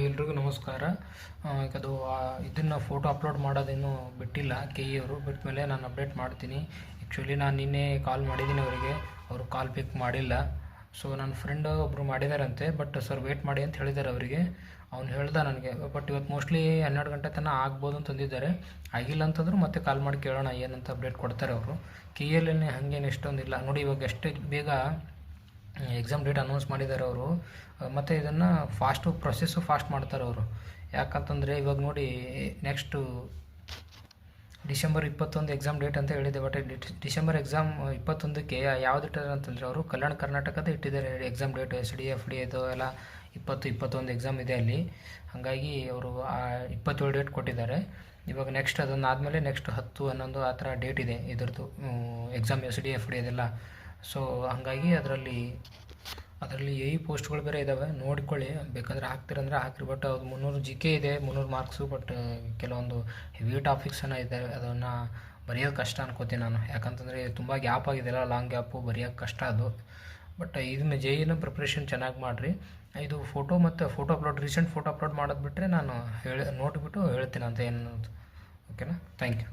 ಎಲ್ರಿಗೂ ನಮಸ್ಕಾರ. ಅದು ಇದನ್ನು ಫೋಟೋ ಅಪ್ಲೋಡ್ ಮಾಡೋದೇನು ಬಿಟ್ಟಿಲ್ಲ. ಅವರು ಬಿಟ್ಟ ಮೇಲೆ ನಾನು ಅಪ್ಡೇಟ್ ಮಾಡ್ತೀನಿ. ಆ್ಯಕ್ಚುಲಿ ನಾನು ನಿನ್ನೆ ಕಾಲ್ ಮಾಡಿದ್ದೀನಿ ಅವರಿಗೆ, ಅವರು ಕಾಲ್ ಪಿಕ್ ಮಾಡಿಲ್ಲ. ಸೊ ನನ್ನ ಫ್ರೆಂಡ್ ಒಬ್ಬರು ಮಾಡಿದಾರಂತೆ, ಬಟ್ ಸರ್ ವೇಟ್ ಮಾಡಿ ಅಂತ ಹೇಳಿದ್ದಾರೆ ಅವರಿಗೆ. ಅವ್ನು ಹೇಳ್ದ ನನಗೆ, ಬಟ್ ಇವತ್ತು ಮೋಸ್ಟ್ಲಿ 12 ಗಂಟೆ ತನಕ ಆಗ್ಬೋದು ಅಂತಂದಿದ್ದಾರೆ. ಆಗಿಲ್ಲ ಅಂತಂದ್ರು ಮತ್ತೆ ಕಾಲ್ ಮಾಡಿ ಕೇಳೋಣ ಏನಂತ ಅಪ್ಡೇಟ್ ಕೊಡ್ತಾರೆ ಅವರು. KELನೇ ಹಾಗೇನು ಎಷ್ಟೊಂದಿಲ್ಲ ನೋಡಿ. ಇವಾಗ ಎಷ್ಟು ಬೇಗ ಎಕ್ಸಾಮ್ ಡೇಟ್ ಅನೌನ್ಸ್ ಮಾಡಿದ್ದಾರೆ ಅವರು. ಮತ್ತು ಇದನ್ನು ಪ್ರೊಸೆಸ್ಸು ಫಾಸ್ಟ್ ಮಾಡ್ತಾರೆ ಅವರು. ಯಾಕಂತಂದರೆ ಇವಾಗ ನೋಡಿ, ನೆಕ್ಸ್ಟು ಡಿಸೆಂಬರ್ 21 ಎಕ್ಸಾಮ್ ಡೇಟ್ ಅಂತ ಹೇಳಿದೆ. ಬಟ್ ಡಿಸೆಂಬರ್ ಎಕ್ಸಾಮ್ 21ಕ್ಕೆ ಯಾವ್ದು ಇಟ್ಟಿದ್ದಾರೆ ಅಂತಂದರೆ ಅವರು ಕಲ್ಯಾಣ ಕರ್ನಾಟಕದ ಇಟ್ಟಿದ್ದಾರೆ ಎಕ್ಸಾಮ್ ಡೇಟ್. SDF D ಇದು ಎಲ್ಲ 20-21 ಎಕ್ಸಾಮ್ ಇದೆ ಅಲ್ಲಿ. ಹಾಗಾಗಿ ಅವರು 27 ಡೇಟ್ ಕೊಟ್ಟಿದ್ದಾರೆ. ಇವಾಗ ನೆಕ್ಸ್ಟ್ ಅದನ್ನಾದಮೇಲೆ ನೆಕ್ಸ್ಟ್ 10, 11 ಆ ಥರ ಡೇಟ್ ಇದೆ ಇದ್ರದ್ದು ಎಕ್ಸಾಮ್ SDF D ಇದೆಲ್ಲ. ಸೊ ಹಾಗಾಗಿ ಅದರಲ್ಲಿ ಪೋಸ್ಟ್ಗಳು ಬೇರೆ ಇದ್ದಾವೆ, ನೋಡಿಕೊಳ್ಳಿ. ಬೇಕಾದರೆ ಹಾಕ್ತಿರಂದರೆ ಹಾಕ್ರಿ. ಬಟ್ ಅದು 300 GK ಇದೆ, 300 ಮಾರ್ಕ್ಸು. ಬಟ್ ಕೆಲವೊಂದು ಹೆವಿ ಟಾಪಿಕ್ಸನ್ನು ಇದ್ದಾವೆ, ಅದನ್ನು ಬರೆಯೋದು ಕಷ್ಟ ಅನ್ಕೋತೀನಿ ನಾನು. ಯಾಕಂತಂದರೆ ತುಂಬ ಗ್ಯಾಪ್ ಆಗಿದೆಯಲ್ಲ, ಲಾಂಗ್ ಗ್ಯಾಪು, ಬರೆಯೋಕ್ಕೆ ಕಷ್ಟ ಅದು. ಬಟ್ ಇದನ್ನು JEE ಪ್ರಿಪ್ರೇಷನ್ ಚೆನ್ನಾಗಿ ಮಾಡಿರಿ. ಇದು photo upload, recent photo upload ಮಾಡೋದು ಬಿಟ್ಟರೆ ನಾನು ನೋಡಿಬಿಟ್ಟು ಹೇಳ್ತೀನಿ ಅಂತ ಏನು. ಓಕೆನಾ? Thank you.